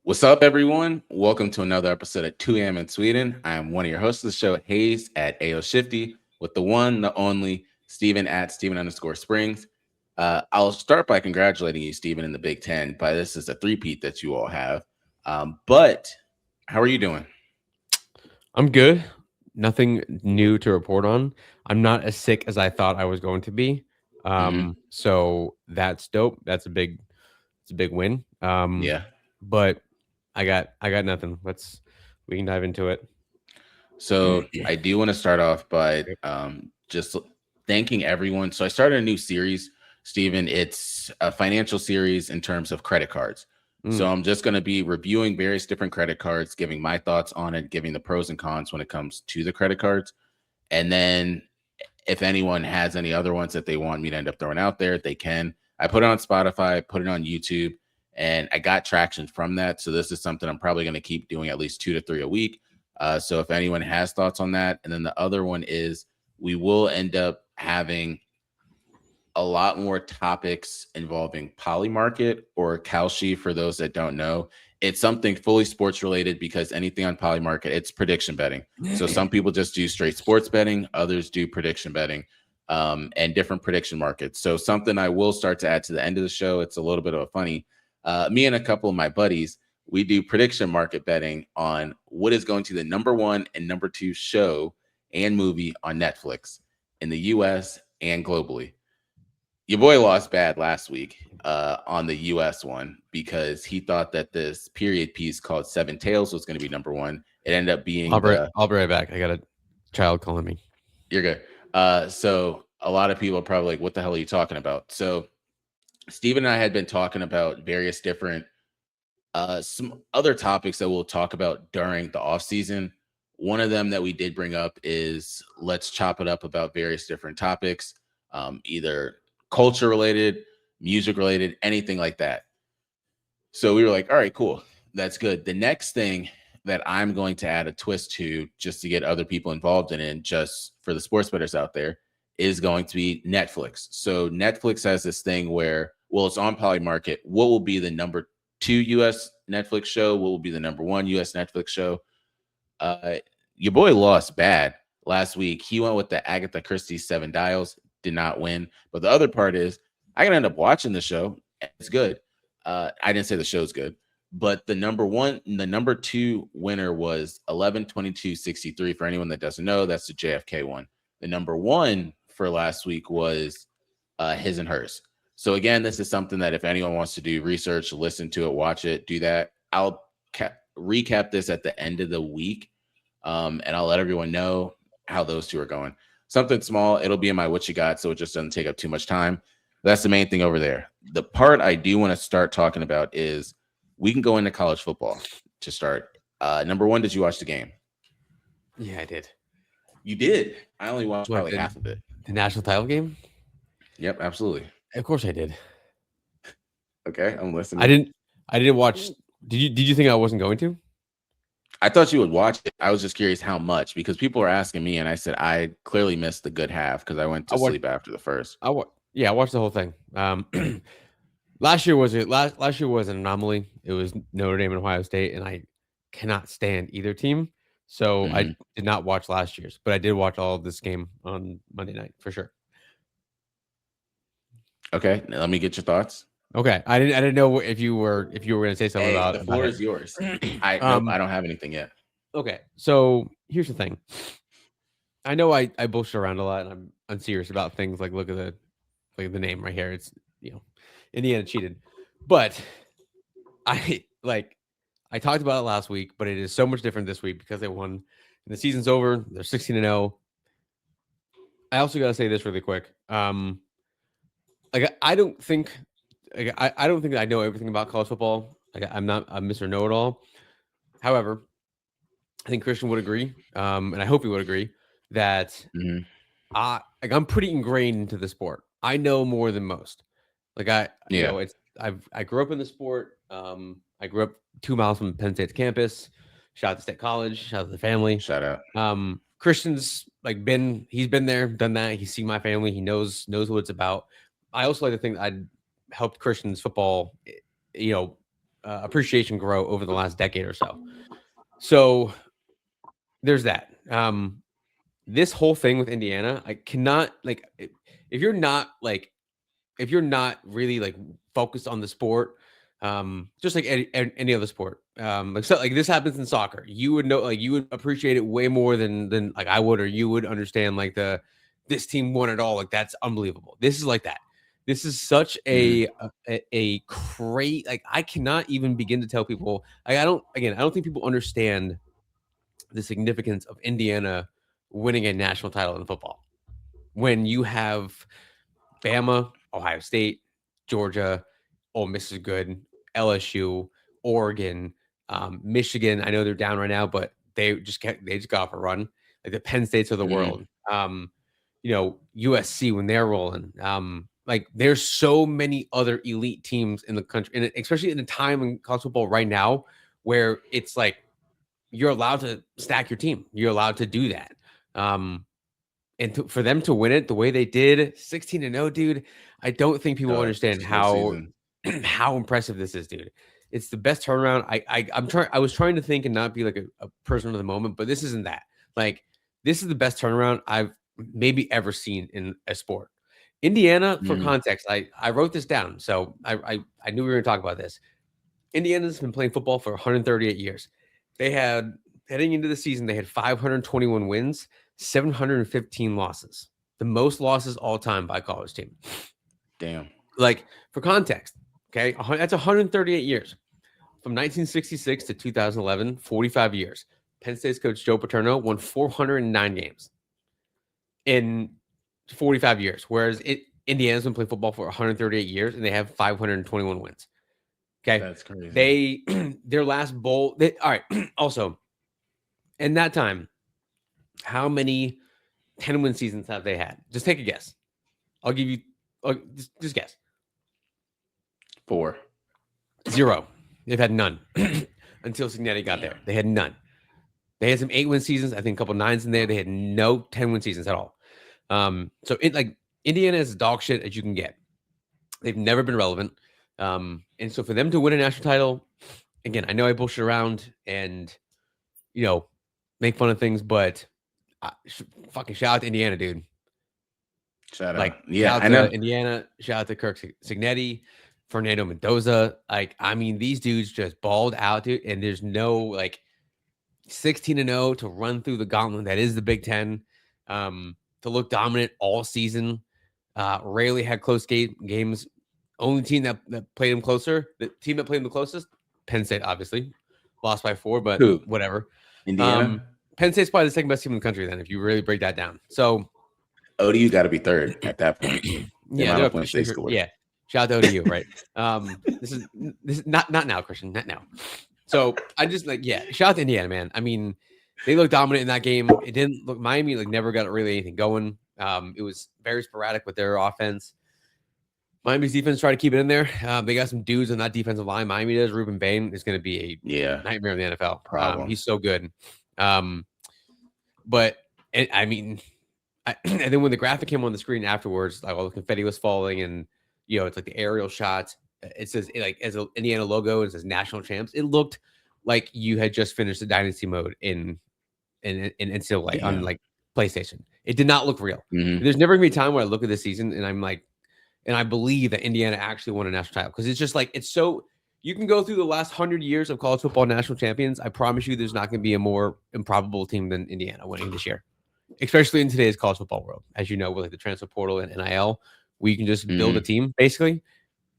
What's up, everyone? Welcome to another episode of 2 a.m. in Sweden. I am one of your hosts of the show, Hayes at AO Shifty, with the one, the only Steven at Steven underscore Springs. I'll start by congratulating you, Steven, in the Big Ten. But this is a three-peat that you all have. But how are you doing? I'm good. Nothing new to report on. I'm not as sick as I thought I was going to be. Hmm. So that's dope. It's a big win. Yeah. But I got nothing. We can dive into it. So I do want to start off by Yep. just thanking everyone. So I started a new series, Stephen. It's a financial series in terms of credit cards. So Mm. I'm just going to be reviewing various different credit cards, giving my thoughts on it, giving the pros and cons when it comes to the credit cards. And then if anyone has any other ones that they want me to end up throwing out there, they can. I put it on Spotify, put it on YouTube, and I got traction from that. So this is something I'm probably going to keep doing at least 2 to 3 a week. So if anyone has thoughts on that, and then the other one is we will end up having a lot more topics involving Polymarket or Kalshi for those that don't know. It's something fully sports related because anything on Polymarket, it's prediction betting. So some people just do straight sports betting, others do prediction betting, and different prediction markets. So something I will start to add to the end of the show. It's a little bit of a funny. Me and a couple of my buddies, we do prediction market betting on what is going to the number one and number two show and movie on Netflix in the US and globally. Your boy lost bad last week on the US one because he thought that this period piece called Seven Tails was going to be number one. It ended up being the I'll be right back. I got a child calling me. you're good. So a lot of people are probably like, what the hell are you talking about? So Steven and I had been talking about various different some other topics that we'll talk about during the off season. One of them that we did bring up is let's chop it up about various different topics, either culture related, music related, anything like that. So we were like, all right, cool. That's good. The next thing that I'm going to add a twist to just to get other people involved in it, just for the sports bettors out there, is going to be Netflix. So Netflix has this thing where, well, it's on Polymarket. What will be the number two US Netflix show? What will be the number one US Netflix show? Uh, your boy lost bad last week. He went with the Agatha Christie Seven Dials, did not win. But the other part is, I can end up watching the show. It's good. I didn't say the show's good, but the number two winner was 11-22-63. For anyone that doesn't know, that's the JFK one. The number one for last week was his and hers. So again, this is something that if anyone wants to do research, listen to it, watch it, do that. I'll recap this at the end of the week, and I'll let everyone know how those two are going. Something small, it'll be in my what you got, so it just doesn't take up too much time. That's the main thing over there. The part I do want to start talking about is we can go into college football to start. Number one, did you watch the game? Yeah, I did. You did. I only watched What probably half of it. the national title game? Yep, absolutely. Of course I did. Okay, I'm I listening. didn't I didn't watch. Did you think I wasn't going to? I thought you would watch it. I was just curious how much because people were asking me, and I said I clearly missed the good half because I went I to watched sleep after the first. Yeah, I watched the whole thing. Last year was an anomaly. It was Notre Dame and Ohio State, and I cannot stand either team. So I Hmm. did not watch last year's, but I did watch all of this game on Monday night for sure. Okay, now let me get your thoughts. Okay, I didn't know if you were going to say something Hey, the about floor it. is yours. I nope, Um. I don't have anything yet. Okay, so here's the thing. I know I bullshit around a lot, and I'm unserious about things. Like look at the name right here. It's Indiana cheated, but I like I talked about it last week, but it is so much different this week because they won. And the season's over. They're 16-0. I also got to say this really quick. Like I don't think I don't think I know everything about college football. Like I'm not a Mr. Know It All. However, I think Christian would agree, and I hope he would agree that Hmm. I'm pretty ingrained into the sport. I know more than most. Like Yeah, I grew up in the sport. I grew up 2 miles from Penn State's campus. Shout out to State College. Shout out to the family. shout out. Christian's like he's been there, done that. He's seen my family. He knows what it's about. I also like to think I helped Christian's football, you know, appreciation grow over the last decade or so. So there's that. This whole thing with Indiana, I cannot like if you're not like if you're not really like focused on the sport, just like any other sport, like so like this happens in soccer, you would know like you would appreciate it way more than like I would, or you would understand like this team won it all. Like that's unbelievable. This is like that. This is such Mhm. a great like I cannot even begin to tell people. I don't think people understand the significance of Indiana winning a national title in football when you have Bama, Ohio State, Georgia, Ole Miss is good, LSU, Oregon, Michigan. I know they're down right now, but they just got off a run. Like the Penn States of the Mhm. world. USC when they're rolling. Like there's so many other elite teams in the country, and especially in the time in college football right now, where it's like you're allowed to stack your team. You're allowed to do that. Um, for them to win it the way they did, 16-0, dude, I don't think people understand Slow how season. how impressive this is, dude. It's the best turnaround. I was trying to think and not be like a person of the moment, but this isn't that. Like this is the best turnaround I've maybe ever seen in a sport. Indiana, for Mhm. context, I wrote this down, so I knew we were going to talk about this. Indiana's been playing football for 138 years. They had heading into the season, they had 521 wins, 715 losses, the most losses all time by a college team. Damn. Like for context, okay, that's 138 years from 1966 to 2011, 45 years. Penn State's coach Joe Paterno won 409 games in 45 years, whereas Indiana's been playing football for 138 years and they have 521 wins. Okay. That's crazy. They their last bowl. All right. Also, in that time, how many 10-win seasons have they had? Just take a guess. I'll give you just guess. 4. Zero. They've had none until Signetti got Damn. there. They had none. They had some 8-win seasons, I think a couple nines in there. They had no 10-win seasons at all. So it like Indiana is dog shit as you can get. They've never been relevant. And so for them to win a national title, again, I know I bullshit around and make fun of things, but fucking shout out to Indiana, dude. Shout out. Like, Yeah, shout I out know. to Indiana, shout out to Kirk Signetti, Fernando Mendoza. Like, I mean, these dudes just balled out, dude. And there's no like 16-0 to run through the gauntlet that is the Big Ten, to look dominant all season. Rarely had close games. Only team that played them closer, the team that played them the closest, Penn State, obviously lost by 4, but Who? whatever. Indiana? Penn State's probably the second best team in the country. Then, if you really break that down, so ODU got to be third at that point. The yeah, amount they're of up. points they scored. Yeah, shout out to ODU, right? This is not now, Christian, not now. So I just like shout out to Indiana, man. I mean, they looked dominant in that game. It didn't look Miami like never got really anything going. It was very sporadic with their offense. Miami's defense tried to keep it in there. They got some dudes on that defensive line. Miami does. Ruben Bain is going to be a Yeah, nightmare in the NFL. problem. He's so good. But I mean, and then when the graphic came on the screen afterwards, like all the confetti was falling, and it's like the aerial shot. It says like as an Indiana logo, it says national champs. It looked like you had just finished the dynasty mode in NCAA on Damn. like PlayStation. It did not look real. Hmm. There's never gonna be a time where I look at this season and I'm like, and I believe that Indiana actually won a national title because it's just like it's so. You can go through the last 100 years of college football national champions. I promise you, there's not going to be a more improbable team than Indiana winning this year, especially in today's college football world. As you know, with like the transfer portal and NIL, where you can just build a Hmm. team basically.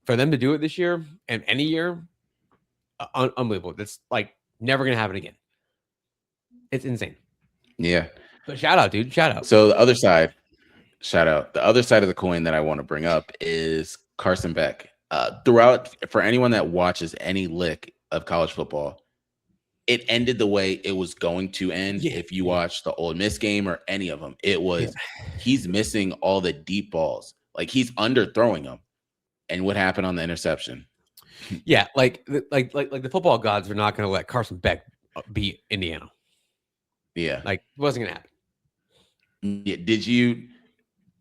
For them to do it this year and any year, unbelievable. That's like never going to happen again. It's insane. Yeah. But shout out, dude. Shout out. So the other side, shout out. The other side of the coin that I want to bring up is Carson Beck. Throughout, for anyone that watches any lick of college football, it ended the way it was going to end. Yeah. If you watch the Ole Miss game or any of them, it Yeah. was he's missing all the deep balls. Like he's underthrowing them. And what happened on the interception? Yeah. Like the football gods are not going to let Carson Beck beat Indiana. Yeah. Like it wasn't going to happen. Yeah. Did you,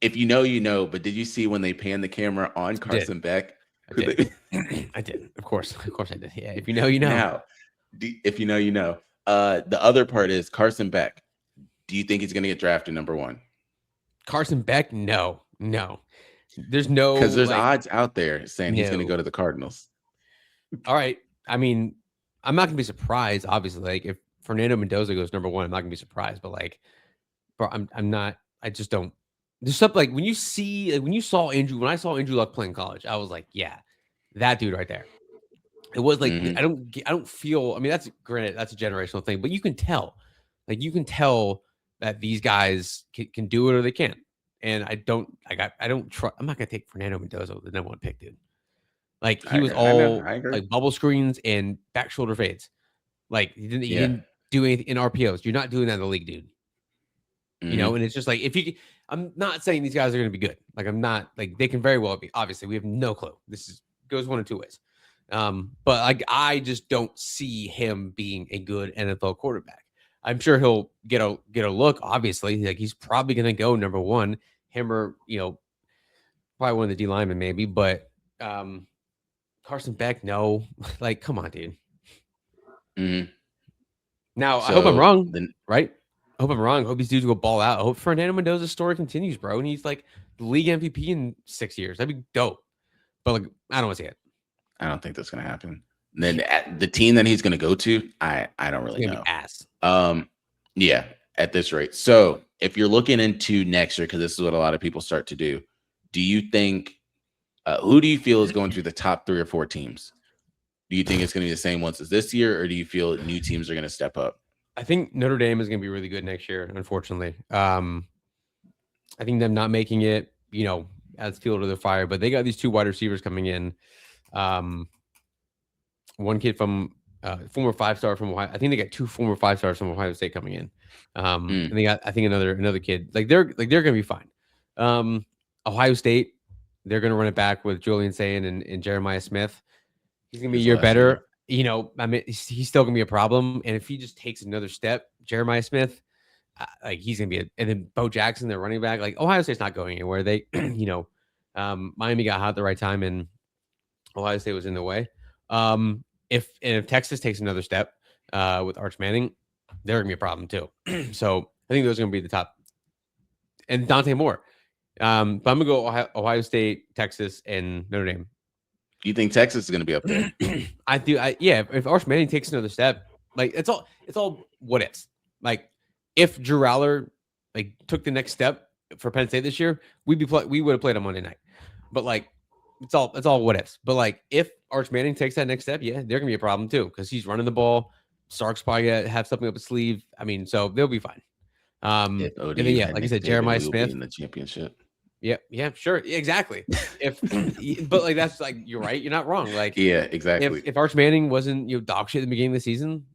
if you know, but did you see when they panned the camera on Carson Beck? I Who did. they, I did. Of course I did. Yeah, if you know, you know. now, if you know, you know. The other part is Carson Beck. Do you think he's going to get drafted number one? Carson Beck, no. There's no Because there's like odds out there saying he's going to go no. to the Cardinals. All right. I mean, I'm not gonna be surprised. Obviously, like if Fernando Mendoza goes number one, I'm not gonna be surprised. But like, bro, I'm not. I just don't. There's something like when you see like, when I saw Andrew Luck play in college, I was like, yeah, that dude right there. It was like Hmm. I don't feel. I mean, that's granted, that's a generational thing, but you can tell, like you can tell that these guys can do it or they can't. And I don't trust. I'm not gonna take Fernando Mendoza, the number one pick, dude. Like he was I know. all I agree. like bubble screens and back shoulder fades. Like he Yeah. didn't do anything in RPOs. You're not doing that in the league, dude. You know, Hmm. and it's just like if you I'm not saying these guys are gonna be good. Like I'm not like they can very well be. Obviously, we have no clue. This is goes one of two ways. But like I just don't see him being a good NFL quarterback. I'm sure he'll get a look, obviously. Like he's probably gonna go number one, him or probably one of the D linemen, maybe, but Carson Beck, no. Like, come on, dude. Hmm. Now, I hope I'm So wrong, then right? I hope I'm wrong. I hope these dudes go ball out. I hope Fernando Mendoza's story continues, bro. And he's like the league MVP in 6 years. That'd be dope. But like, I don't want to see it. I don't think that's going to happen. Then the team that he's going to go to, I don't It's really gonna be know. ass. Yeah, at this rate. So if you're looking into next year, because this is what a lot of people start to do you think who do you feel is going through the top 3 or 4 teams? Do you think it's going to be the same ones as this year, or do you feel new teams are going to step up? I think Notre Dame is gonna be really good next year, unfortunately. I think them not making it, adds fuel to the fire, but they got these two wide receivers coming in. One kid from former 5-star from Ohio. I think they got 2 former 5-stars from Ohio State coming in. And they got I think another kid. They're gonna be fine. Ohio State, they're gonna run it back with Julian Sayin and Jeremiah Smith. He's gonna be a His year last year. better. I mean, he's still gonna be a problem. And if he just takes another step, Jeremiah Smith, like he's gonna be and then Bo Jackson, their running back. Like Ohio State's not going anywhere. They, Miami got hot at the right time and Ohio State was in the way. If Texas takes another step with Arch Manning, they're gonna be a problem too. So I think those are gonna be the top. And Dante Moore. But I'm gonna go Ohio State, Texas, and Notre Dame. Do you think Texas is going to be up there? I do. Yeah. If Arch Manning takes another step, like it's all what ifs. Like if Drew Aller like took the next step for Penn State this year, we would have played on Monday night. But like it's all what ifs. But like if Arch Manning takes that next step, yeah, they're gonna be a problem too because he's running the ball. Sark's probably gonna have something up his sleeve. I mean, so they'll be fine. If And then ODU yeah, had like I Nick said, Saban, Jeremiah we will be Smith. in the championship. Yeah, sure, exactly. If but like that's like you're right, you're not wrong. Like Yeah, exactly. if Arch Manning wasn't dog shit at the beginning of the season,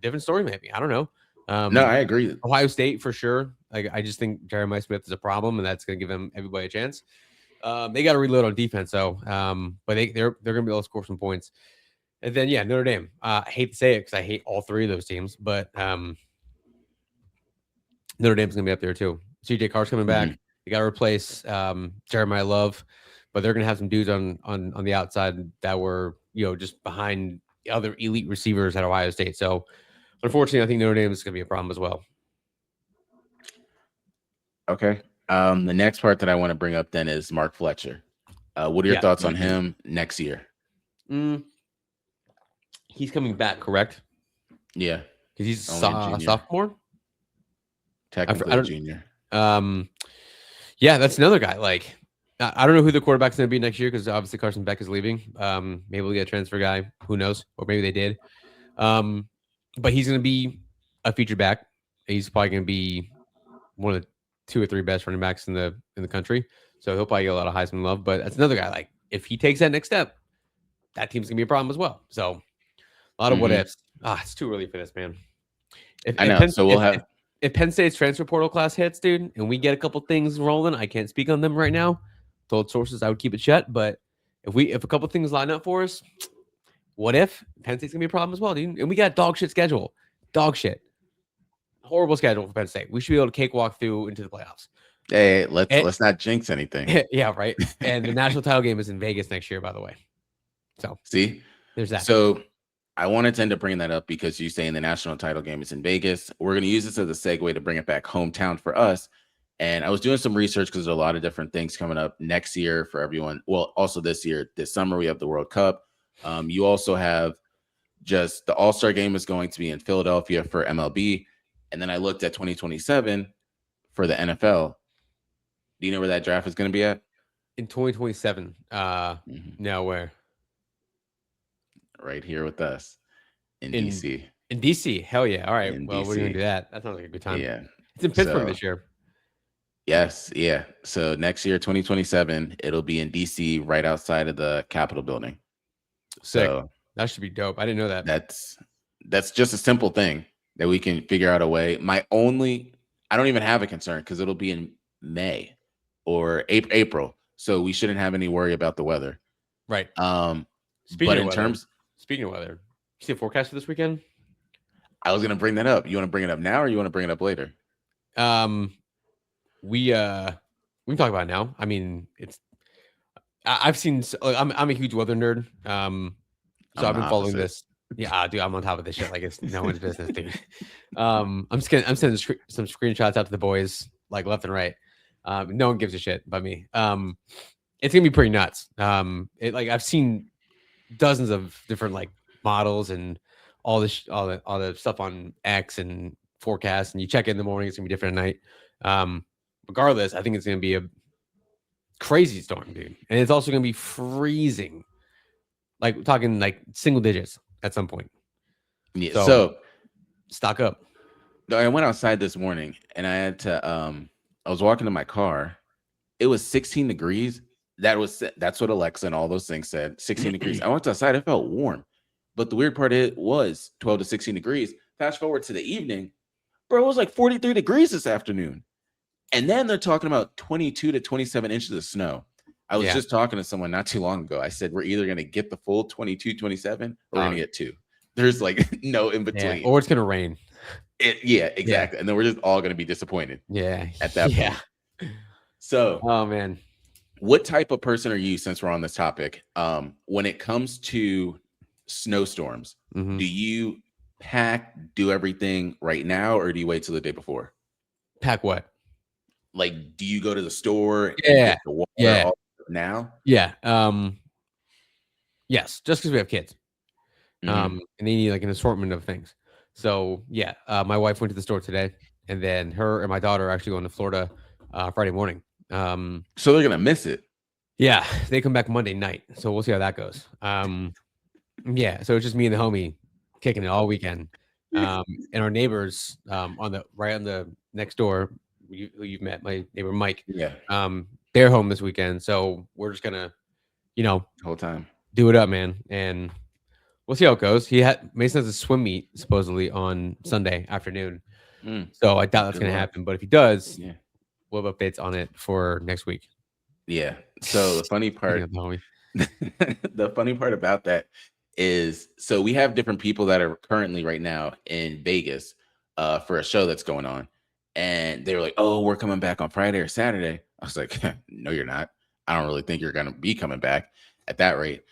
different story maybe. I don't know. No, I agree. Ohio State for sure. Like I just think Jeremiah Smith is a problem, and that's going to give everybody a chance. They got to reload on defense though. But they're going to be able to score some points. And then yeah, Notre Dame. I hate to say it because I hate all 3 of those teams, but Notre Dame's going to be up there too. CJ Carr's coming back. Mhm. They got to replace Jeremiah Love, but they're going to have some dudes on the outside that were just behind other elite receivers at Ohio State. So unfortunately, I think Notre Dame is going to be a problem as well. Okay. The next part that I want to bring up then is Mark Fletcher. What are your thoughts on him next year? He's coming back, correct? Yeah, because he's only a a sophomore. technically a junior. Yeah, that's another guy. Like, I don't know who the quarterback's going to be next year because obviously Carson Beck is leaving. Maybe we'll get a transfer guy. Who knows? Or maybe they did. But he's going to be a featured back. He's probably going to be one of the 2 or 3 best running backs in the country. So he'll probably get a lot of Heisman love. But that's another guy. Like, if he takes that next step, that team's going to be a problem as well. So a lot of what ifs. It's too early for this, man. I know. So we'll have. If Penn State's transfer portal class hits, dude, and we get a couple things rolling, I can't speak on them right now. Told sources I would keep it shut, but if a couple things line up for us, what if Penn State's gonna be a problem as well, dude? And we got dog shit schedule, horrible schedule for Penn State. We should be able to cakewalk through into the playoffs. Hey, let's not jinx anything. Yeah, right. And the national title game is in Vegas next year, by the way. So See? there's that. So I wanted to end up bringing that up because you saying the national title game is in Vegas. We're going to use this as a segue to bring it back hometown for us. And I was doing some research because there's a lot of different things coming up next year for everyone. Well, also this year, this summer, we have the World Cup. You also have just the All-Star game is going to be in Philadelphia for MLB. And then I looked at 2027 for the NFL. Do you know where that draft is going to be at? In 2027. No, where? Right here with us in In DC. in DC. Hell yeah. All right. In Well, we're gonna DC. do that. That sounds like a good time. Yeah. It's in Pittsburgh So this year. yes, yeah. So next year, 2027, it'll be in DC, right outside of the Capitol building. Sick. So That should be dope. I didn't know that. that's just a simple thing that we can figure out a way. I don't even have a concern because it'll be in May or April, so we shouldn't have any worry about the weather. Right. But in terms, speaking of weather, you see the forecast for this weekend? I was gonna bring that up. You want to bring it up now, or you want to bring it up later? We can talk about it now. I mean, I've seen. I'm a huge weather nerd. So I've been following this. Yeah, dude, I'm on top of this shit like it's no one's business, dude. I'm sending some screenshots out to the boys like left and right. No one gives a shit about me. It's gonna be pretty nuts. I've seen dozens of different like models and all the stuff on X and forecast, and you check it in the morning, it's gonna be different at night. Regardless, I think it's gonna be a crazy storm, dude, and it's also gonna be freezing. Like we're talking like single digits at some point. Yeah. So stock up. I went outside this morning and I had to. I was walking to my car. It was 16 degrees. That's what Alexa and all those things said. 16 degrees. I went outside. It felt warm, but the weird part it was 12 to 16 degrees. Fast forward to the evening, bro. It was like 43 degrees this afternoon, and then they're talking about 22 to 27 inches of snow. I was just talking to someone not too long ago. I said, we're either going to get the full 22, 27, or we're going to get 2. There's like no in between. Or it's going to rain. Yeah, exactly. Yeah. And then we're just all going to be disappointed. Yeah. At that point. So, oh man, what type of person are you, since we're on this topic, when it comes to snowstorms, do you do everything right now, or do you wait till the day before? Pack what? Like, do you go to the store and get the water all now? Yeah. Yes, just because we have kids. And they need like an assortment of things. So yeah, my wife went to the store today, and then her and my daughter are actually going to Florida Friday morning. So they're gonna miss it. Yeah, they come back Monday night, so we'll see how that goes. Yeah, so it's just me and the homie kicking it all weekend. And our neighbors on the next door, who you've met, my neighbor Mike. Yeah. They're home this weekend, so we're just gonna, the whole time do it up, man, and we'll see how it goes. Mason has a swim meet supposedly on Sunday afternoon, so I doubt that's gonna happen. But if he does, we'll have updates on it for next week. Yeah. So the funny part, the funny part about that is, so we have different people that are currently right now in Vegas for a show that's going on. And they were like, oh, we're coming back on Friday or Saturday. I was like, no, you're not. I don't really think you're going to be coming back at that rate.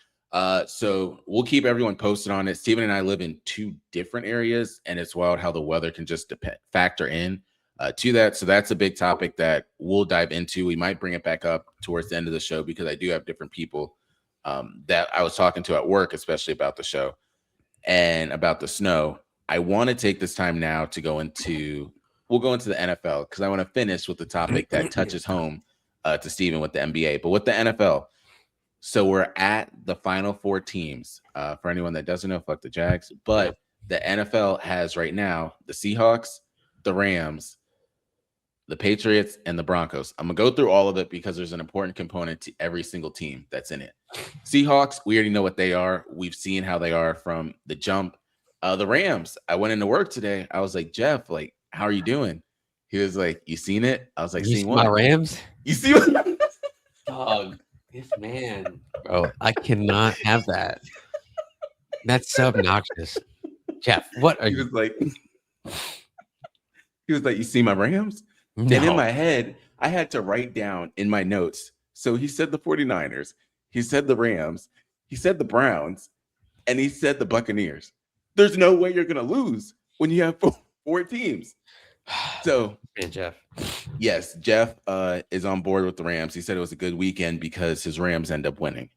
So we'll keep everyone posted on it. Steven and I live in 2 different areas, and it's wild how the weather can just factor in to that. So that's a big topic that we'll dive into. We might bring it back up towards the end of the show because I do have different people that I was talking to at work, especially about the show and about the snow. I want to take this time now to we'll go into the NFL because I want to finish with the topic that touches home to Steven with the NBA. But with the NFL, so we're at the final 4 teams. For anyone that doesn't know, fuck the Jags. But the NFL has right now the Seahawks, the Rams, the Patriots, and the Broncos. I'm going to go through all of it because there's an important component to every single team that's in it. Seahawks, we already know what they are. We've seen how they are from the jump. The Rams, I went into work today. I was like, Jeff, like, how are you doing? He was like, you seen it? I was like, seen what? My Rams? You see what? Dog, this man, bro, I cannot have that. That's so obnoxious. Jeff, what are you? He was like, you see my Rams? No. And in my head, I had to write down in my notes. So he said the 49ers, he said the Rams, He said the Browns, and he said the Buccaneers. There's no way you're gonna lose when you have four teams. So Man, Jeff. yes, Jeff is on board with the Rams. He said it was a good weekend because his Rams end up winning.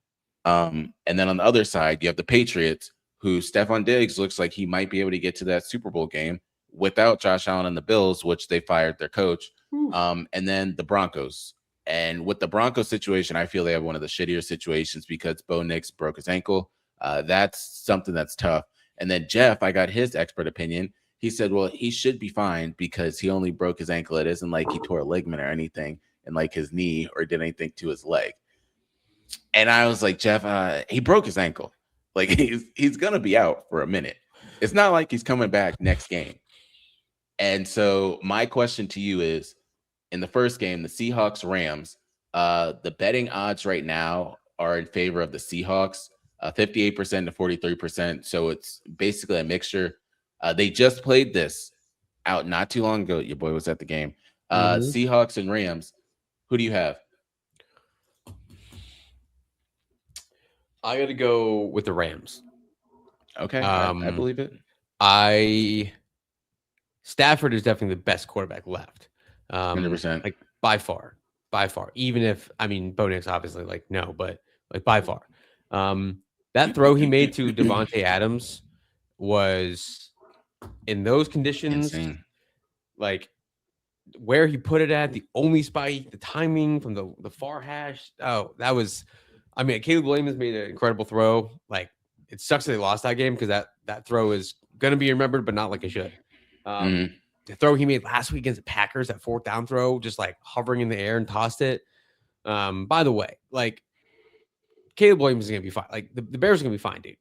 And then on the other side, you have the Patriots, who Stephon Diggs looks like he might be able to get to that Super Bowl game without Josh Allen and the Bills, which they fired their coach. And then the Broncos. And with the Broncos situation, I feel they have one of the shittier situations because Bo Nix broke his ankle. That's something that's tough. And then Jeff, I got his expert opinion. He said, well, he should be fine because he only broke his ankle. It isn't like he tore a ligament or anything in like his knee or did anything to his leg. And I was like, Jeff, he broke his ankle. Like he's gonna be out for a minute. It's not like he's coming back next game. And so my question to you is, in the first game, the Seahawks Rams, the betting odds right now are in favor of the Seahawks, 58% to 43%. So it's basically a mixture. They just played this out not too long ago. Your boy was at the game. Seahawks and Rams. Who do you have? I got to go with the Rams. Okay, I believe it. Stafford is definitely the best quarterback left. 100%. Like by far. Even if, I mean, Bo Nix obviously like no, but like by far. That throw he made to Devontae Adams was in those conditions, insane. Like where he put it at, the only spike, the timing from the far hash. Oh, that was, I mean, Caleb Williams made an incredible throw. Like it sucks that they lost that game because that throw is going to be remembered, but not like it should. The throw he made last week against the Packers, that fourth down throw, just like hovering in the air and tossed it. By the way, like Caleb Williams is going to be fine. Like the Bears are going to be fine, dude.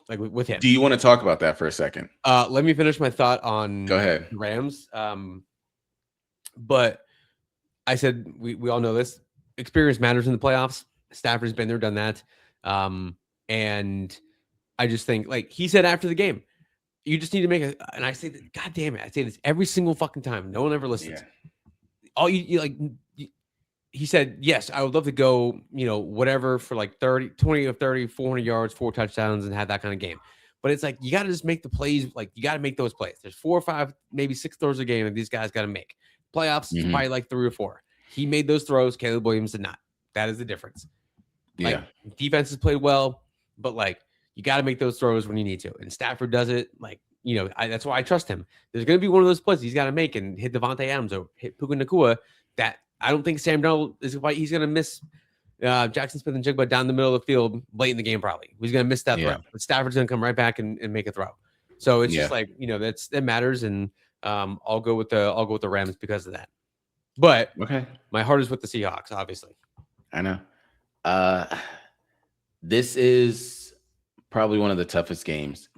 Like with him. Do you want to talk about that for a second? Let me finish my thought on Go ahead. the Rams. But I said we all know this. Experience matters in the playoffs. Stafford's been there, done that. And I just think, like he said after the game, you just need to make a. And I say, God damn it, I say this every single fucking time. No one ever listens. Yeah. All you like. He said, yes, I would love to go, whatever for like 30, 20 or 30, 400 yards, 4 touchdowns and have that kind of game. But it's like, you got to just make the plays. Like you got to make those plays. There's 4 or 5, maybe 6 throws a game that these guys got to make. Playoffs, it's probably like 3 or 4. He made those throws. Caleb Williams did not. That is the difference. Yeah. Like, defense has played well, but like you got to make those throws when you need to. And Stafford does it. Like, that's why I trust him. There's going to be one of those plays he's got to make and hit Devontae Adams or hit Puka Nacua that I don't think Sam Darnold is why he's going to miss Jackson Smith and Jigba down the middle of the field late in the game. Probably he's going to miss that throw, but Stafford's going to come right back and make a throw. So it's just like that matters, and I'll go with the Rams because of that. But my heart is with the Seahawks, obviously. I know. This is probably one of the toughest games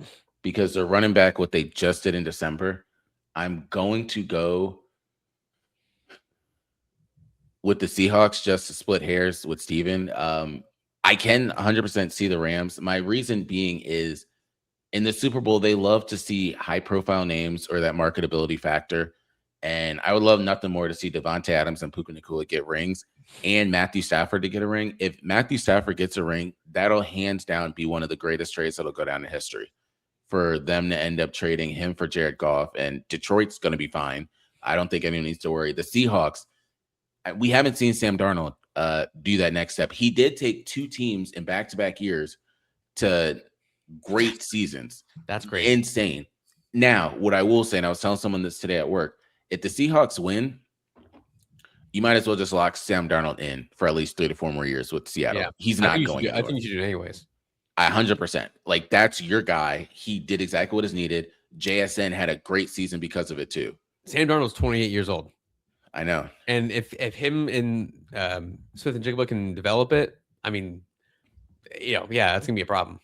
because they're running back what they just did in December. I'm going to go with the Seahawks just to split hairs with Steven. I can 100% see the Rams. My reason being is in the Super Bowl, they love to see high-profile names or that marketability factor. And I would love nothing more to see Devontae Adams and Puka Nacua get rings and Matthew Stafford to get a ring. If Matthew Stafford gets a ring, that'll hands down be one of the greatest trades that'll go down in history for them to end up trading him for Jared Goff. And Detroit's going to be fine. I don't think anyone needs to worry. The Seahawks, we haven't seen Sam Darnold do that next step. He did take 2 teams in back-to-back years to great seasons. That's great. Insane. Now, what I will say, and I was telling someone this today at work, if the Seahawks win, you might as well just lock Sam Darnold in for at least 3 to 4 more years with Seattle. Yeah. He's not going anywhere. I think you should do it anyways. 100%. Like, that's your guy. He did exactly what is needed. JSN had a great season because of it, too. Sam Darnold's 28 years old. I know. And if him and Smith and Jigba can develop it, I mean, that's going to be a problem.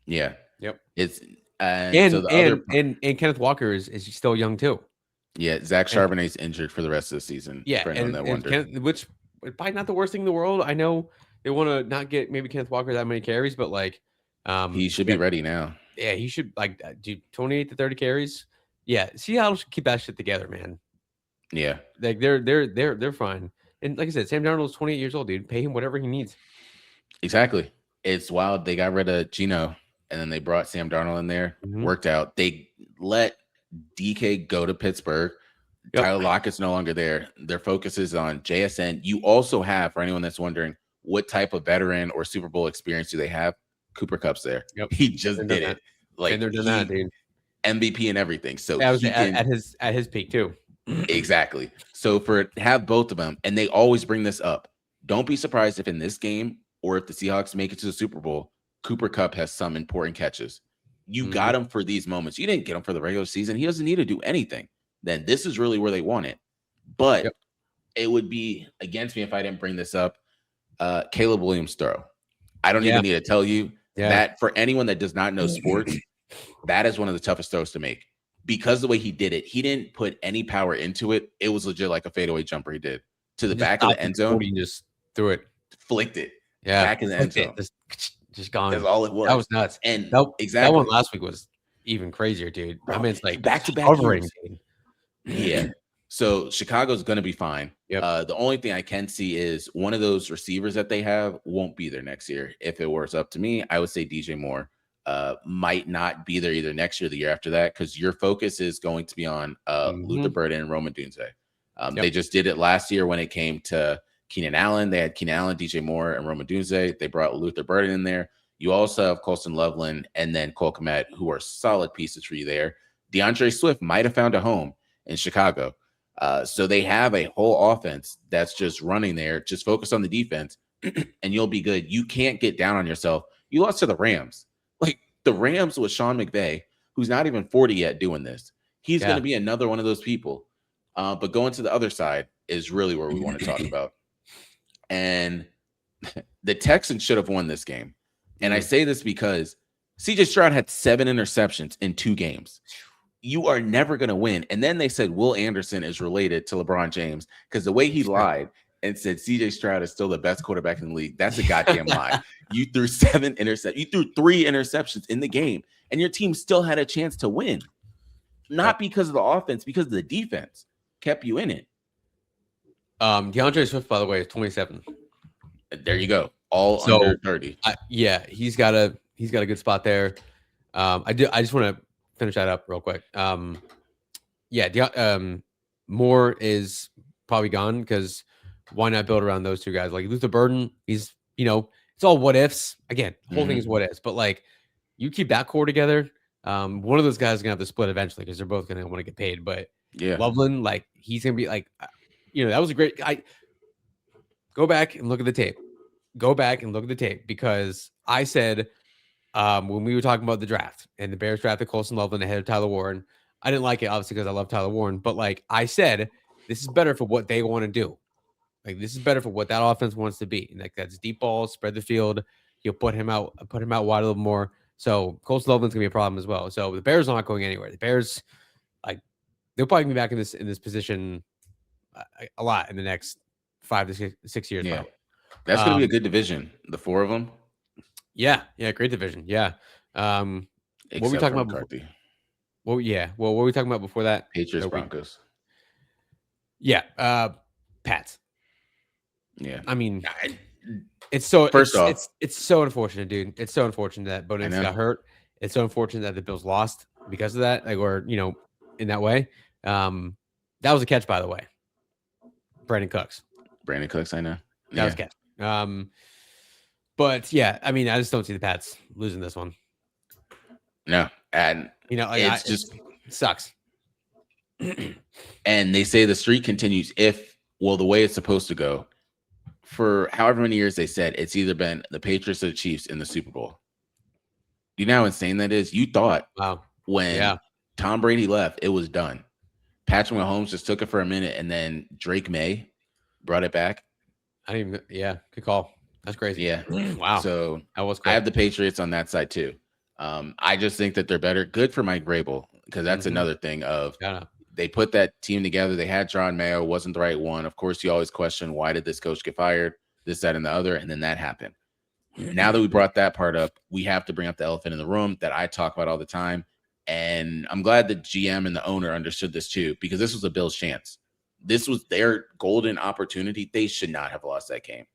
Yeah. Yep. It's and Kenneth Walker is still young, too. Yeah, Zach Charbonnet's injured for the rest of the season. Yeah, which probably not the worst thing in the world. I know they want to not get maybe Kenneth Walker that many carries, but like he should be ready now. Yeah, he should do 28 to 30 carries. Yeah, Seattle should keep that shit together, man. Yeah, like they're fine. And like I said, Sam Darnold's 28 years old, dude. Pay him whatever he needs. Exactly. It's wild. They got rid of Gino and then they brought Sam Darnold in there. Mhm. Worked out. They let DK go to Pittsburgh. Yep. Tyler Lockett's no longer there. Their focus is on JSN. You also have, for anyone that's wondering, what type of veteran or Super Bowl experience do they have? Cooper Cup's there. Yep. He just Been done did that. it. Like Been that, he dude. MVP and everything. So That was he can at his peak too. exactly. So for have both of them, and they always bring this up. Don't be surprised if in this game or if the Seahawks make it to the Super Bowl, Cooper Cup has some important catches. You Mhm. got him for these moments. You didn't get him for the regular season. He doesn't need to do anything. Then this is really where they want it. But Yep. it would be against me if I didn't bring this up. Caleb Williams throw. I don't Yeah. even need to tell you Yeah. that for anyone that does not know sports, that is one of the toughest throws to make because the way he did it, he didn't put any power into it. It was legit like a fadeaway jumper he did to the He just back of the stopped at end the 40 zone, and just threw it. flicked it Yeah. back in the end Flicked it. zone. Just gone. That's all it was. That was nuts. And That one exactly, last week was even crazier, dude. I bro, mean, it's like back-to-back hovering, years. dude. Yeah. So Chicago's going to be fine. Yep. The only thing I can see is one of those receivers that they have won't be there next year. If it was up to me, I would say DJ Moore might not be there either next year or the year after that because your focus is going to be on Luther Mhm. Burden and Roman Dunze. Yep. They just did it last year when it came to Keenan Allen. They had Keenan Allen, DJ Moore, and Roman Dunze. They brought Luther Burden in there. You also have Colston Loveland and then Cole Kmet, who are solid pieces for you there. DeAndre Swift might have found a home in Chicago. So they have a whole offense that's just running there. Just focus on the defense and you'll be good. You can't get down on yourself. You lost to the Rams. Like the Rams with Sean McVay, who's not even 40 yet doing this. He's going to be another one of those people. But going to the other side is really where we want to talk about. And the Texans should have won this game. And I say this because CJ Stroud had 7 interceptions in 2 games. You are never going to win. And then they said Will Anderson is related to LeBron James because the way he lied and said CJ Stroud is still the best quarterback in the league. That's a goddamn lie. You threw 7 interceptions. You threw 3 interceptions in the game, and your team still had a chance to win. Not because of the offense, because of the defense kept you in it. DeAndre Swift, by the way, is 27. There you go. All under 30. Yeah, he's got a good spot there. I just want to finish that up real quick. Moore is probably gone because why not build around those two guys? Like Luther Burden, he's it's all what ifs. Again, the whole thing is what ifs. But like you keep that core together. One of those guys is gonna have to split eventually because they're both gonna want to get paid. But Loveland, like he's gonna be like, that was a great. Go back and look at the tape. Go back and look at the tape because I said when we were talking about the draft and the Bears drafted Colston Loveland ahead of Tyler Warren, I didn't like it obviously because I love Tyler Warren, but like I said, this is better for what they want to do. Like this is better for what that offense wants to be. And like that's deep balls, spread the field. You'll put him out wide a little more. So Colston Loveland's gonna be a problem as well. So the Bears are not going anywhere. The Bears, like they'll probably be back in this position a lot in the next 5 to 6 years. Yeah, probably. that's going to be a good division. The 4 of them. Yeah, great division. Yeah. What were we talking about McCarthy? What were we talking about before that? Patriots, Broncos. Yeah, Pats. Yeah, I mean, it's so first off, it's so unfortunate, dude. It's so unfortunate that Bo Nix got hurt. It's so unfortunate that the Bills lost because of that, like or in that way. That was a catch, by the way. Brandon Cooks, I know that was a catch. But yeah, I mean, I just don't see the Pats losing this one. No, and it just sucks. And they say the streak continues the way it's supposed to go. For however many years they said it's either been the Patriots or the Chiefs in the Super Bowl. You know how insane that is? You thought when Tom Brady left, it was done. Patrick Mahomes just took it for a minute, and then Drake May brought it back. Good call. That's crazy. Yeah. Wow. So that was cool. I have the Patriots on that side too. I just think that they're better. Good for Mike Vrabel because that's another thing of they put that team together. They had John Mayo, wasn't the right one. Of course, you always question why did this coach get fired, this, that, and the other, and then that happened. Now that we brought that part up, we have to bring up the elephant in the room that I talk about all the time. And I'm glad the GM and the owner understood this too, because this was a Bills' chance. This was their golden opportunity. They should not have lost that game.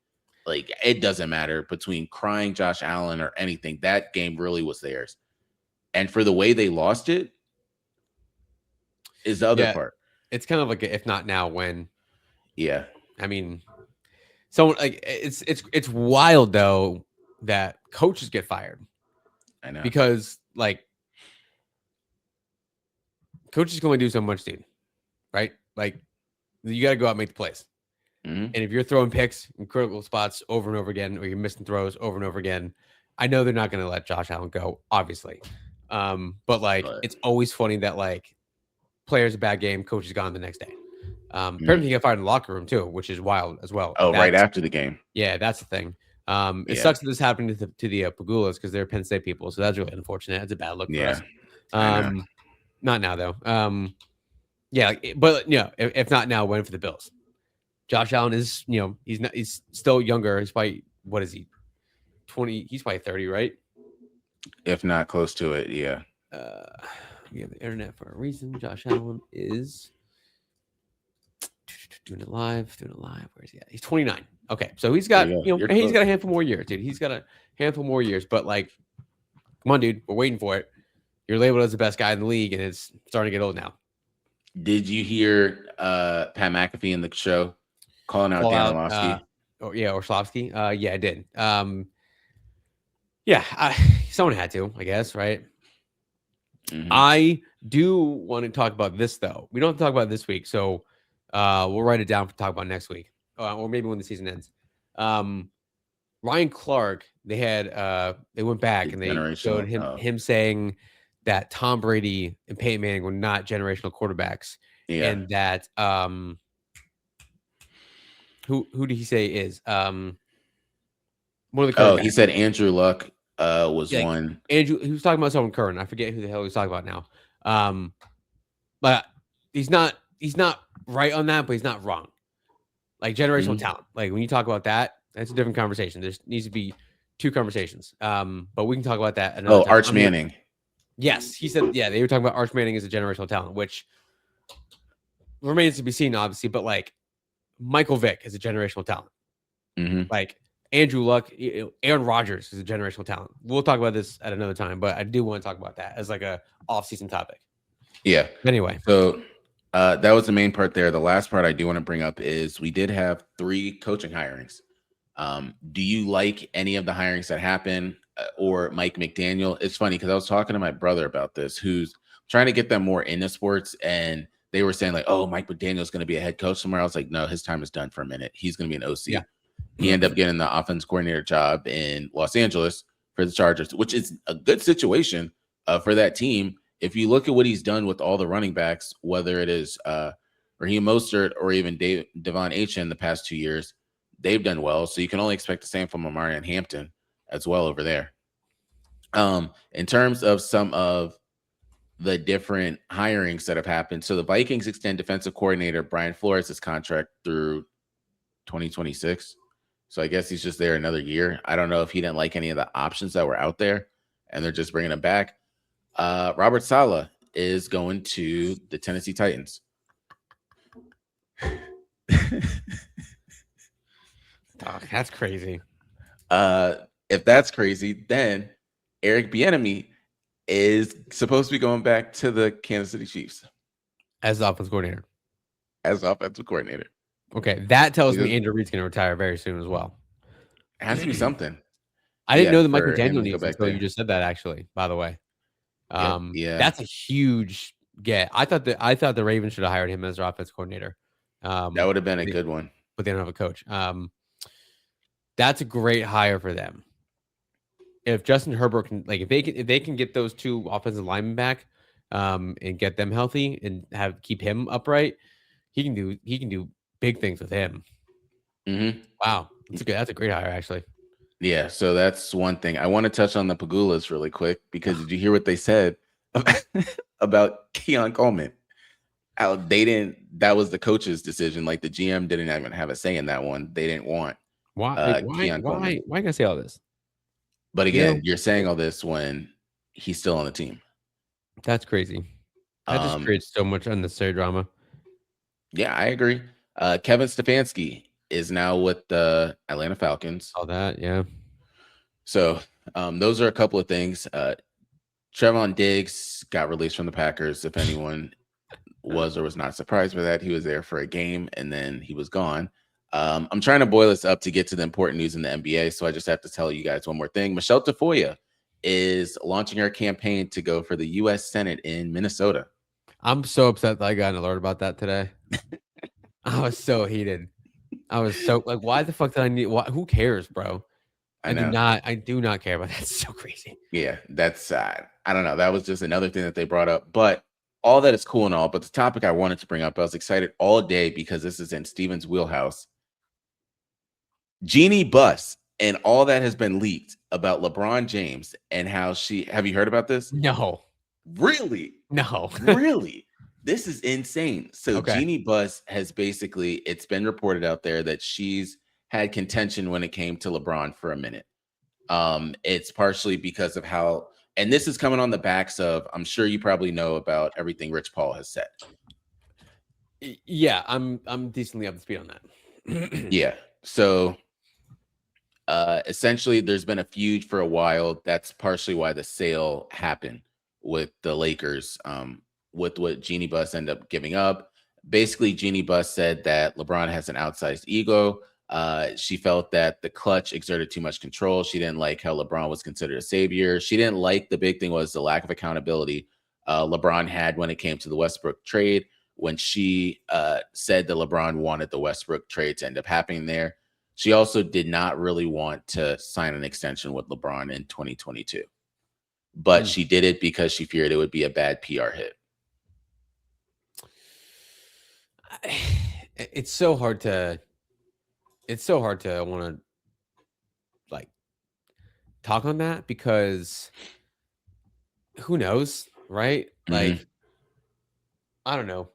Like, it doesn't matter between crying Josh Allen or anything. That game really was theirs. And for the way they lost it is the other Yeah, part. it's kind of like a, if not now, when. Yeah, I mean, someone like it's wild though that coaches get fired I know. because like coaches can only do so much, dude. Right? Like you got to go out and make the plays. Hmm. And if you're throwing picks in critical spots over and over again, or you're missing throws over and over again, I know they're not going to let Josh Allen go, obviously. But like, But it's always funny that like players a bad game, coach is gone the next day. mhm. Apparently, he got fired in the locker room too, which is wild as well. Oh, right That's after the game. yeah, that's the thing. It Yeah, sucks that this happened to the Pagulas because they're Penn State people, so that's really unfortunate. It's a bad look for us. yeah, I know. Not now though. Yeah, but if not now, when for the Bills? Josh Allen is, he's still younger. He's probably, what is he? 20, he's probably 30, right? If not close to it, yeah. Uh, we have the internet for a reason. Josh Allen is doing it live. Where is he at? He's 29. Okay. So he's There got, you go. You're he's close. got a handful more years, dude. He's got a handful more years, but like, come on, dude. We're waiting for it. You're labeled as the best guy in the league, and it's starting to get old now. Did you hear Pat McAfee in the show calling out Call Dan out, Orlovsky? Orlovsky. Yeah, I did. Yeah, someone had to, I guess, right? Mhm. I do want to talk about this though. We don't have to talk about it this week, so we'll write it down to talk about next week, or maybe when the season ends. Ryan Clark, they went back The and they showed generational. him saying that Tom Brady and Peyton Manning were not generational quarterbacks, Yeah. and that who did he say is one of the current Oh, guys? he said Andrew Luck was Yeah, like one. Andrew. He was talking about someone current. I forget who the hell he was talking about now. But he's not right on that, but he's not wrong. Like generational Mhm. talent. Like when you talk about that, that's a different conversation. There needs to be two conversations. But we can talk about that another Oh, time. Arch Manning. Yes, he said, yeah, they were talking about Arch Manning as a generational talent, which remains to be seen, obviously. But like Michael Vick is a generational talent. Hmm. Like Andrew Luck, Aaron Rodgers is a generational talent. We'll talk about this at another time, but I do want to talk about that as like a off-season topic. Yeah. Anyway, So that was the main part there. The last part I do want to bring up is we did have 3 coaching hirings. Do you like any of the hirings that happened, or Mike McDaniel? It's funny because I was talking to my brother about this, who's trying to get them more into sports, and they were saying like, "Oh, Mike McDaniel's going to be a head coach somewhere." I was like, "No, his time is done for a minute. He's going to be an OC." yeah. He ended up getting the offense coordinator job in Los Angeles for the Chargers, which is a good situation for that team. If you look at what he's done with all the running backs, whether it is Raheem Mostert or even Devon Achane the past 2 years, they've done well. So you can only expect the same from Amari and Hampton as well over there. In terms of some of the different hirings that have happened, so the Vikings extend defensive coordinator Brian Flores' contract through 2026. So I guess he's just there another year. I don't know if he didn't like any of the options that were out there, and they're just bringing him back. Robert Saleh is going to the Tennessee Titans. Oh, that's crazy. If that's crazy, then Eric Bieniemy is supposed to be going back to the Kansas City Chiefs As the offense coordinator. as offensive coordinator. Okay, that tells me Because Andrew Reid's going to retire very soon as well. it has to be something. I didn't Yeah, know that Mike for him McDaniel to go needs back until you there. just said that. Actually, by the way, Yep. Yeah. that's a huge get. I thought the Ravens should have hired him as their offense coordinator. That would have been a good one. But they don't have a coach. That's a great hire for them. If Justin Herbert can, like, if they can get those 2 offensive linemen back, and get them healthy and keep him upright, he can do big things with him. Mm-hmm. Wow, that's a great hire actually. Yeah, so that's one thing. I want to touch on the Pagulas really quick because did you hear what they said about Keon Coleman? How they didn't, that was the coach's decision. Like the GM didn't even have a say in that one. They didn't want Keon Coleman. Why can I say all this? But You again, know, you're saying all this when he's still on the team. that's crazy. That just creates so much unnecessary drama. Yeah, I agree. Kevin Stefanski is now with the Atlanta Falcons. All that, yeah. So those are a couple of things. Trevon Diggs got released from the Packers. If anyone was or was not surprised by that, he was there for a game and then he was gone. I'm trying to boil this up to get to the important news in the NBA. So I just have to tell you guys one more thing. Michelle Tafoya is launching her campaign to go for the U.S. Senate in Minnesota. I'm so upset that I got an alert about that today. I was so heated. I was so like, why the fuck did I need? Who cares, bro? I know. I do not care about that. It's so crazy. Yeah, that's I don't know. That was just another thing that they brought up. But all that is cool and all. But the topic I wanted to bring up, I was excited all day because this is in Steven's wheelhouse. Jeannie Buss and all that has been leaked about LeBron James and how have you heard about this? No. Really? No. Really? This is insane. So Okay. Jeannie Buss has basically, it's been reported out there that she's had contention when it came to LeBron for a minute. It's partially because of how, and this is coming on the backs of, I'm sure you probably know about everything Rich Paul has said. Yeah, I'm decently up to speed on that. Yeah. So essentially there's been a feud for a while. That's partially why the sale happened with the Lakers, with what Jeannie Buss ended up giving up. Basically, Jeannie Buss said that LeBron has an outsized ego. She felt that the clutch exerted too much control. She didn't like how LeBron was considered a savior. She didn't like, the big thing was the lack of accountability LeBron had when it came to the Westbrook trade. When she said that LeBron wanted the Westbrook trade to end up happening there, she also did not really want to sign an extension with LeBron in 2022. But she did it because she feared it would be a bad PR hit. It's so hard to want to like talk on that because who knows, right? Like I don't know.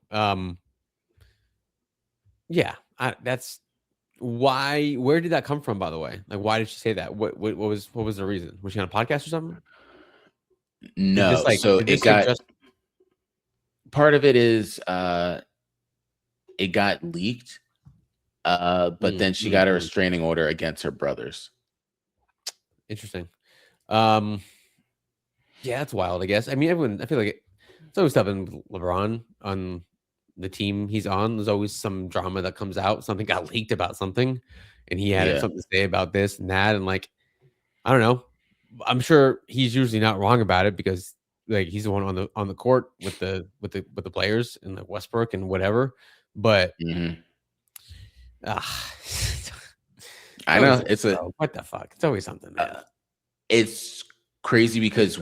Yeah, that's why. Where did that come from, by the way? Like, why did she say that? What was the reason? Was she on a podcast or something? No, so did this like just part of it is it got leaked, but then she got a restraining order against her brothers. Interesting. Yeah, that's wild, I guess. I mean, everyone, I feel like it's always stuff in LeBron on the team he's on. There's always some drama that comes out. Something got leaked about something, and he had something to say about this and that. And like, I don't know. I'm sure he's usually not wrong about it because like he's the one on the court with the players and the Westbrook and whatever. But I know it's what the fuck. It's always something, man. It's crazy because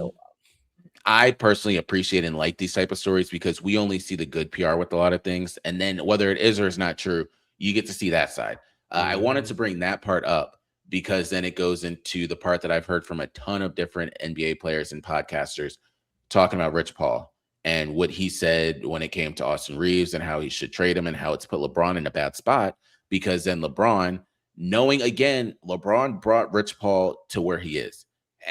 I personally appreciate and like these type of stories because we only see the good PR with a lot of things, and then whether it is or is not true, you get to see that side. I wanted to bring that part up because then it goes into the part that I've heard from a ton of different NBA players and podcasters talking about Rich Paul and what he said when it came to Austin Reeves and how he should trade him and how it's put LeBron in a bad spot because then LeBron, knowing again, LeBron brought Rich Paul to where he is.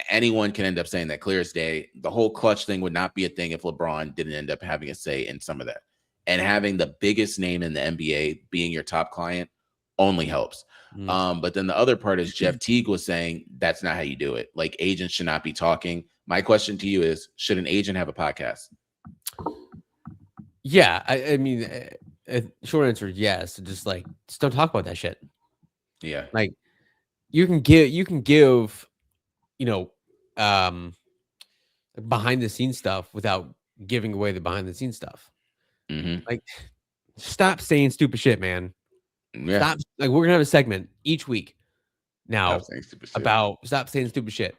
Anyone can end up saying that clear as day. The whole clutch thing would not be a thing if LeBron didn't end up having a say in some of that. And having the biggest name in the NBA being your top client only helps. But then the other part is Jeff Teague was saying that's not how you do it. Like agents should not be talking. My question to you is, should an agent have a podcast? Yeah, I mean, short answer, yes. Just don't talk about that shit. Yeah, like you can give, behind the scenes stuff without giving away the behind the scenes stuff. Like, stop saying stupid shit, man. Yeah. Stop. Like, we're gonna have a segment each week now about stop saying stupid shit.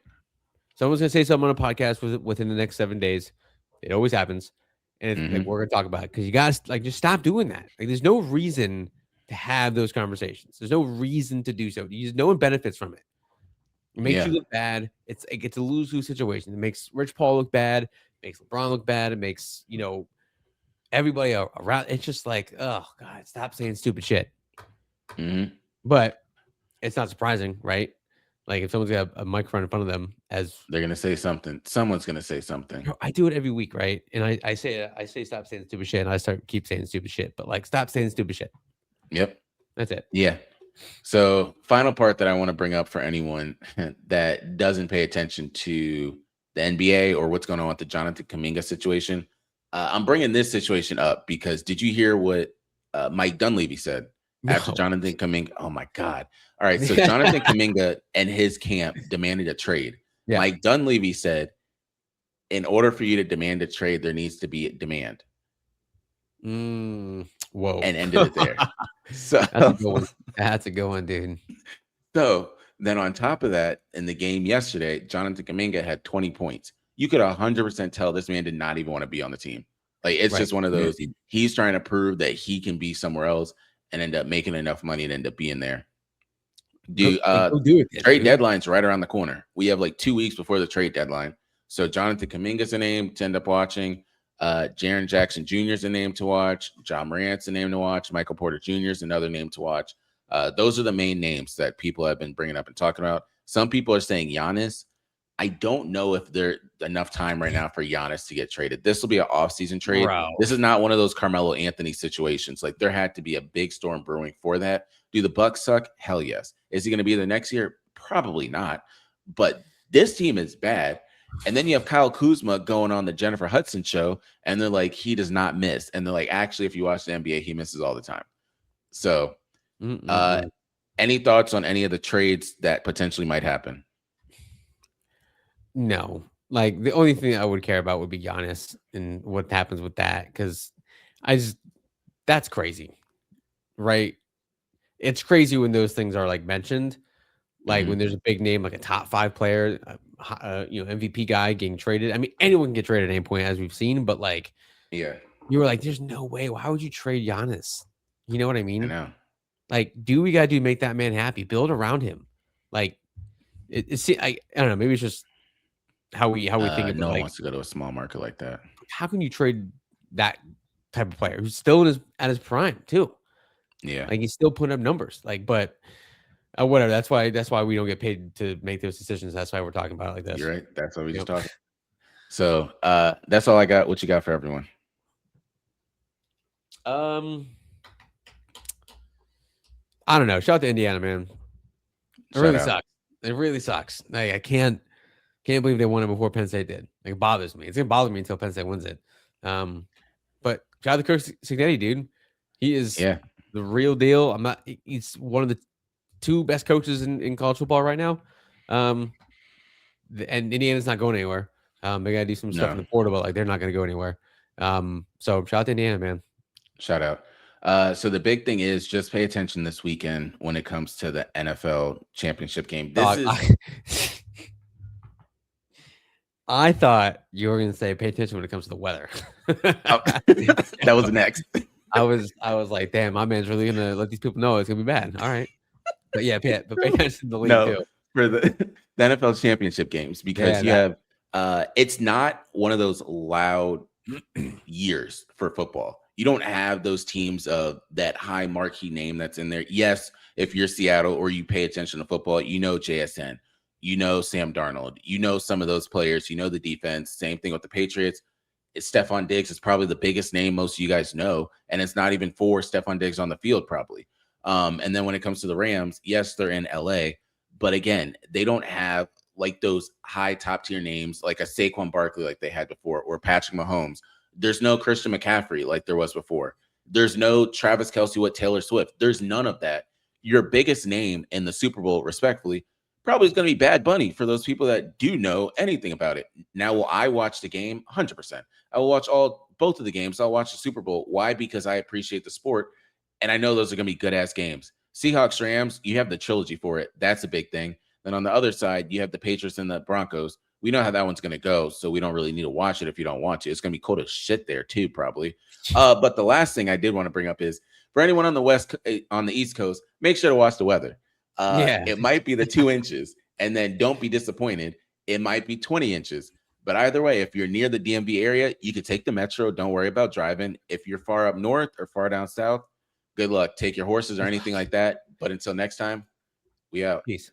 Someone's gonna say something on a podcast within the next 7 days. It always happens, and it's, like, we're gonna talk about it because you guys just stop doing that. Like, there's no reason to have those conversations. There's no reason to do so. No one benefits from it. It makes you look bad. It's a lose-lose situation. It makes Rich Paul look bad. It makes LeBron look bad. It makes everybody around. It's just like, oh god, stop saying stupid shit. But it's not surprising, right? Like if someone's got a microphone in front of them, as they're gonna say something. Someone's gonna say something. I do it every week, right? And I say stop saying stupid shit, and I keep saying stupid shit. But like, stop saying stupid shit. Yep, that's it. Yeah, So, final part that I want to bring up for anyone that doesn't pay attention to the NBA or what's going on with the Jonathan Kaminga situation. I'm bringing this situation up because did you hear what Mike Dunleavy said after No. Jonathan Kaminga? Oh my God. All right. So, Jonathan Kaminga and his camp demanded a trade. Yeah. Mike Dunleavy said, in order for you to demand a trade, there needs to be a demand, Whoa. and ended it there. So, That's a good one. That's a good one, dude. So then on top of that, in the game yesterday, Jonathan Kaminga had 20 points. You could 100% tell this man did not even want to be on the team. Like, it's Right. just one of those, he's trying to prove that he can be somewhere else and end up making enough money and end up being there. Go, go do it, then, Trade dude. deadline's right around the corner. We have like 2 weeks before the trade deadline. So Jonathan Kaminga's a name to end up watching. Jaren Jackson Jr. is a name to watch. John Morant's a name to watch. Michael Porter Jr. is another name to watch. Those are the main names that people have been bringing up and talking about. Some people are saying Giannis. I don't know if there's enough time right now for Giannis to get traded. This will be an off-season trade. Bro. This is not one of those Carmelo Anthony situations. Like, there had to be a big storm brewing for that. Do the Bucks suck? Hell yes. Is he going to be there next year? Probably not. But this team is bad. And then you have Kyle Kuzma going on the Jennifer Hudson show, and they're like, he does not miss. And they're like, actually, if you watch the NBA, he misses all the time. So, any thoughts on any of the trades that potentially might happen? No. Like, the only thing I would care about would be Giannis and what happens with that, because that's crazy, right? It's crazy when those things are like mentioned, like when there's a big name, like a top 5 player, MVP guy getting traded. I mean, anyone can get traded at any point, as we've seen, but like, Yeah, you were like, there's no way. Why would you trade Giannis? You know what I I mean? know. Like, do we gotta do make that man happy? Build around him. Like, I don't know. Maybe it's just how we think about, No one like, wants to go to a small market like that. how can you trade that type of player who's still at his prime too? Yeah, Like, he's still putting up numbers. Like, but whatever. That's why we don't get paid to make those decisions. That's why we're talking about it like this. you're right. That's what we just Yep. talked. So that's all I got. What you got for everyone? I don't know. Shout out to Indiana, man. It Shout really out. sucks. It really sucks. Like, I can't believe they won it before Penn State did. Like, it bothers me. It's gonna bother me until Penn State wins it. But shout out to Kirk Cignetti, dude. He is the real deal. He's one of the 2 best coaches in college football right now. And Indiana's not going anywhere. They gotta do some stuff in the portal, but like, they're not gonna go anywhere. So shout out to Indiana, man. Shout out. So the big thing is just pay attention this weekend when it comes to the NFL championship game. I thought you were going to say pay attention when it comes to the weather. That was next. I was like, damn, my man's really going to let these people know it's going to be bad. All right. But yeah, pay attention to the league too. For the NFL championship games, because you have it's not one of those loud years for football. You don't have those teams of that high marquee name that's in there. Yes, if you're Seattle or you pay attention to football, you know JSN, you know Sam Darnold, you know some of those players, you know the defense. Same thing with the Patriots. Stephon Diggs is probably the biggest name most of you guys know, and it's not even for Stephon Diggs on the field probably. And then when it comes to the Rams, yes, they're in LA, but again, they don't have like those high top tier names like a Saquon Barkley like they had before, or Patrick Mahomes. There's no Christian McCaffrey like there was before. There's no Travis Kelce with Taylor Swift. There's none of that. Your biggest name in the Super Bowl, respectfully, probably is going to be Bad Bunny for those people that do know anything about it. Now, will I watch the game? 100%. I will watch both of the games. I'll watch the Super Bowl. Why? Because I appreciate the sport, and I know those are going to be good-ass games. Seahawks, Rams, you have the trilogy for it. That's a big thing. Then on the other side, you have the Patriots and the Broncos. We know how that one's going to go, so we don't really need to watch it if you don't want to. It's going to be cold as shit there too, probably. But the last thing I did want to bring up is for anyone on the East Coast, make sure to watch the weather. It might be the 2 inches, and then don't be disappointed. It might be 20 inches. But either way, if you're near the DMV area, you could take the metro. Don't worry about driving. If you're far up north or far down south, good luck. Take your horses or anything like that. But until next time, we out. Peace.